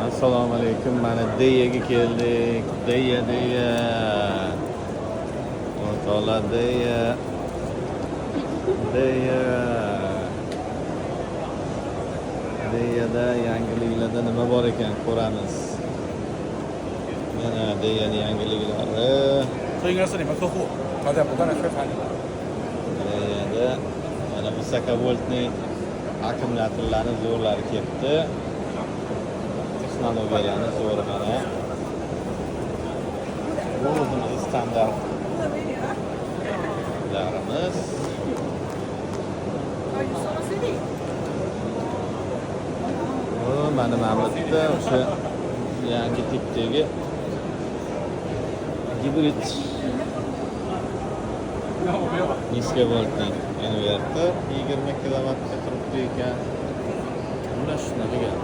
Assalomu alaykum. Mana Deyaga keldik. Deya. O'rtoqlar Deya. Deyada yangiliklarda nima bor ekan ko'ramiz. Mana Deyani yangiliklari. 这应该是你们客户，他在不断的宣传你们。 Deyada mana visokovoltniy akkumulyatorlarni zo'rlari ketdi. Texnologiyalarni zo'ri mana. Bu o'zimiz standartlarimiz. Mana bitta o'sha yangi tipdagi gibrid niskovoltli invertor 20 kilovattga turibdi ekan. Mana shunaqa gap.